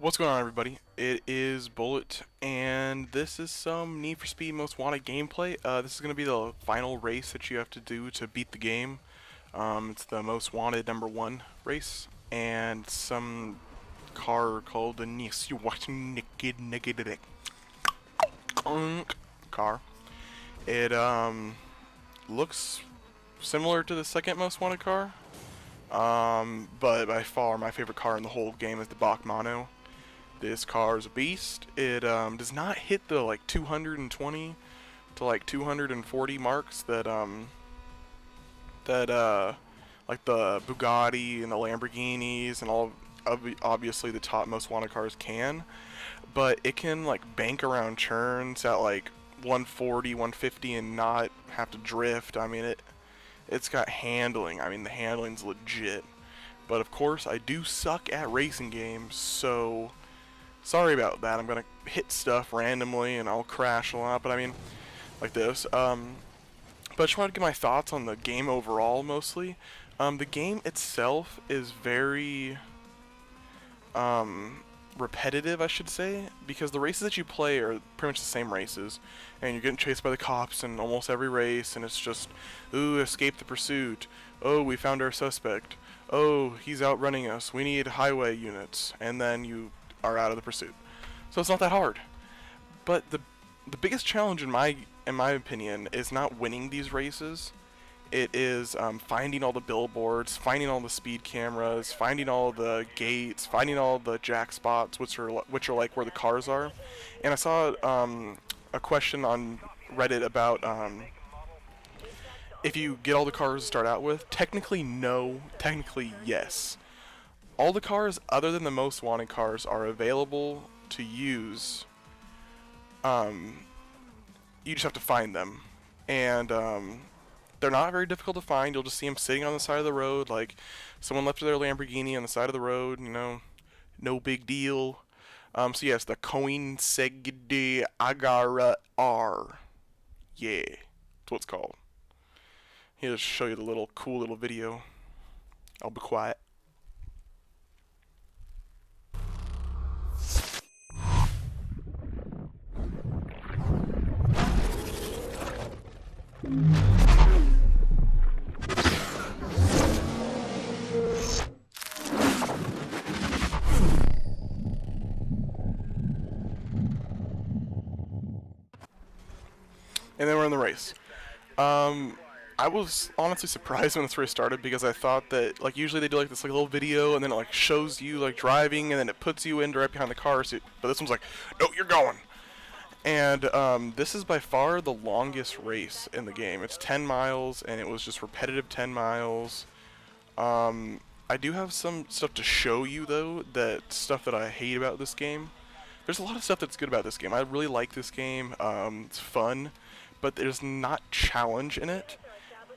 What's going on, everybody? It is Bullet, and this is some Need for Speed Most Wanted gameplay. This is going to be the final race that you have to do to beat the game. It's the Most Wanted #1 race, and some car called the car. It looks similar to the second Most Wanted car, but by far my favorite car in the whole game is the Bachmano. This car is a beast. It does not hit the like 220 to like 240 marks that like the Bugatti and the Lamborghinis and all obviously the top most wanted cars can, but it can like bank around turns at like 140, 150 and not have to drift. I mean it's got handling. I mean the handling's legit. But of course I do suck at racing games, so sorry about that. I'm gonna hit stuff randomly and I'll crash a lot, but I mean, like this. But I just wanted to get my thoughts on the game overall, mostly. The game itself is very repetitive, I should say, because the races that you play are pretty much the same races, and you're getting chased by the cops in almost every race, and it's just, ooh, escape the pursuit. Oh, we found our suspect. Oh, he's outrunning us. We need highway units, and then you are out of the pursuit. So it's not that hard. But the biggest challenge in my opinion is not winning these races. It is finding all the billboards, finding all the speed cameras, finding all the gates, finding all the jack spots, which are like where the cars are. And I saw a question on Reddit about if you get all the cars to start out with. Technically no, technically yes. All the cars other than the most wanted cars are available to use. You just have to find them, and they're not very difficult to find. You'll just see them sitting on the side of the road, like someone left their Lamborghini on the side of the road, you know, no big deal. So yes, the Koenigsegg Agera R. Yeah, that's what it's called. Here's show you the little cool little video. I'll be quiet. And then we're in the race. I was honestly surprised when this race started because I thought that like usually they do like this like little video and then it like shows you like driving and then it puts you in right behind the car. So, but this one's like, no, you're going. And this is by far the longest race in the game. It's 10 miles and it was just repetitive 10 miles. I do have some stuff to show you though, that stuff that I hate about this game. There's a lot of stuff that's good about this game. I really like this game. It's fun, but there's not challenge in it.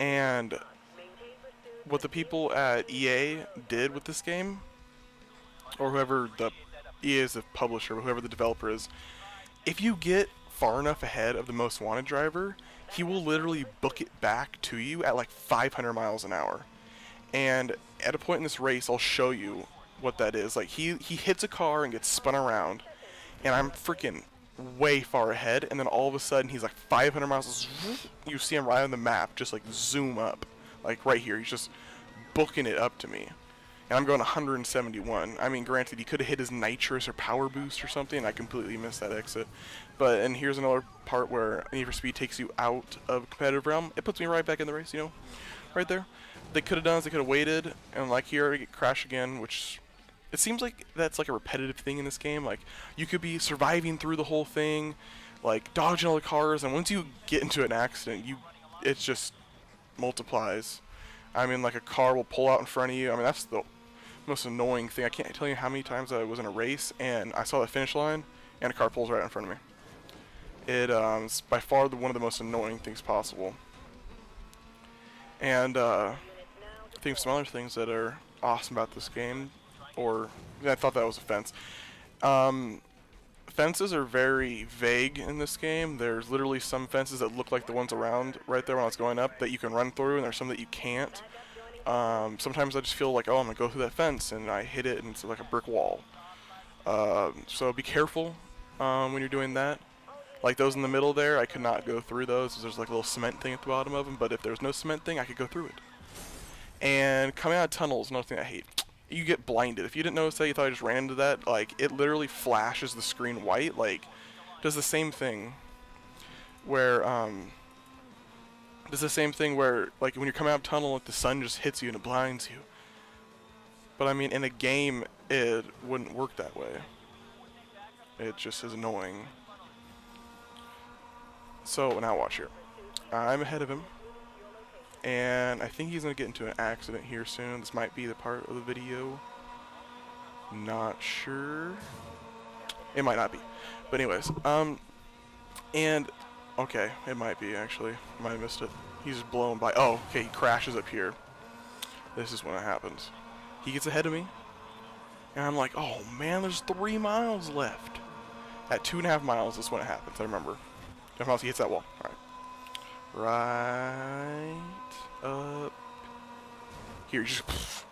And what the people at EA did with this game, or whoever the EA is the publisher, or whoever the developer is, if you get far enough ahead of the most wanted driver, he will literally book it back to you at like 500 miles an hour. And at a point in this race, I'll show you what that is. Like he hits a car and gets spun around, and I'm freaking way far ahead, and then all of a sudden he's like 500 miles. You see him right on the map, just like zoom up, like right here. He's just booking it up to me, and I'm going 171. I mean, granted, he could have hit his nitrous or power boost or something. I completely missed that exit. But and here's another part where Need for Speed takes you out of competitive realm. It puts me right back in the race, you know, right there. They could have done is they could have waited, and like here I get crash again, which it seems like that's like a repetitive thing in this game. Like you could be surviving through the whole thing, like dodging all the cars, and once you get into an accident, it just multiplies. I mean, like a car will pull out in front of you. I mean, that's the most annoying thing. I can't tell you how many times I was in a race and I saw the finish line and a car pulls right in front of me. It's by far one of the most annoying things possible. And I think some other things that are awesome about this game, or I thought that was a fence. Fences are very vague in this game. There's literally some fences that look like the ones around right there when I was going up that you can run through, and there's some that you can't. Sometimes I just feel like, oh, I'm going to go through that fence, and I hit it, and it's like a brick wall. So be careful when you're doing that. Like those in the middle there, I could not go through those because there's like a little cement thing at the bottom of them, but if there's no cement thing, I could go through it. And coming out of tunnels, another thing I hate. You get blinded. If you didn't notice that, you thought I just ran into that, like, it literally flashes the screen white, like, does the same thing where, like, when you're coming out of tunnel, like, the sun just hits you and it blinds you. But, I mean, in a game, it wouldn't work that way. It just is annoying. So, now watch here. I'm ahead of him. And I think he's going to get into an accident here soon. This might be the part of the video. Not sure. It might not be. But anyways, and, okay, it might be actually. I might have missed it. He's just blown by. Oh, okay, he crashes up here. This is when it happens. He gets ahead of me. And I'm like, oh man, there's 3 miles left. At 2.5 miles is when it happens, I remember. 2.5 miles, he hits that wall. Alright. Right up here. Just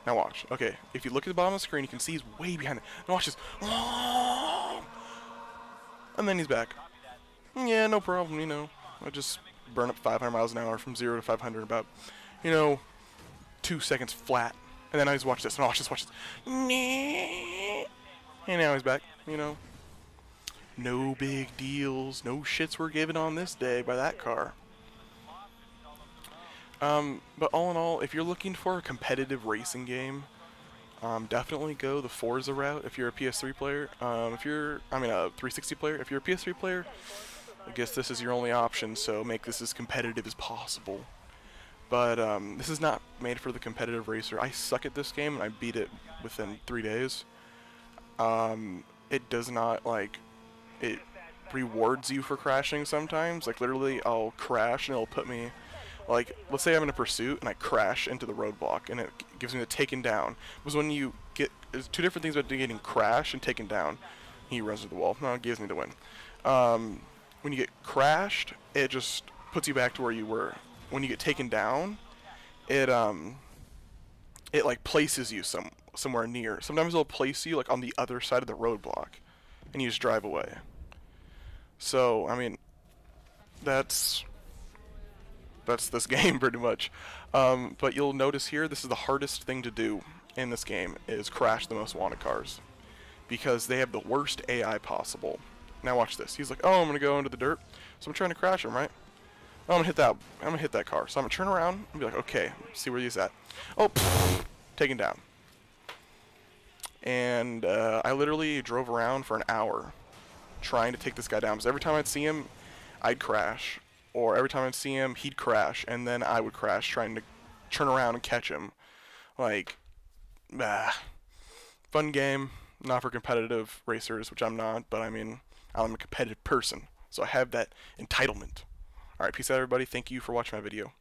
now watch. Okay, if you look at the bottom of the screen, you can see he's way behind it. Now watch this. And then he's back. Yeah, no problem. You know, I just burn up 500 miles an hour from 0 to 500 about, 2 seconds flat. And then I just watch this. And watch this. Watch this. And now he's back. No big deals. No shits were given on this day by that car. But all in all, if you're looking for a competitive racing game, definitely go the Forza route if you're a PS3 player. A 360 player. If you're a PS3 player, I guess this is your only option, so make this as competitive as possible. But, this is not made for the competitive racer. I suck at this game, and I beat it within 3 days. It does not, it rewards you for crashing sometimes. Like, literally, I'll crash, and it'll put me... Like, let's say I'm in a pursuit and I crash into the roadblock and it gives me the taken down. Because when you get, there's 2 different things about getting crashed and taken down. He runs to the wall. No, it gives me the win. When you get crashed, it just puts you back to where you were. When you get taken down, it like places you somewhere near. Sometimes it'll place you like on the other side of the roadblock, and you just drive away. So I mean, that's this game pretty much. But you'll notice here, this is the hardest thing to do in this game, is crash the most wanted cars. Because they have the worst AI possible. Now watch this. He's like, oh, I'm going to go into the dirt. So I'm trying to crash him, right? Oh, I'm going to hit that car. So I'm going to turn around and be like, okay, see where he's at. Oh, taken down. And I literally drove around for an hour trying to take this guy down. Because every time I'd see him, I'd crash. Or every time I'd see him, he'd crash, and then I would crash trying to turn around and catch him. Like, fun game, not for competitive racers, which I'm not, but I mean, I'm a competitive person, so I have that entitlement. Alright, peace out everybody, thank you for watching my video.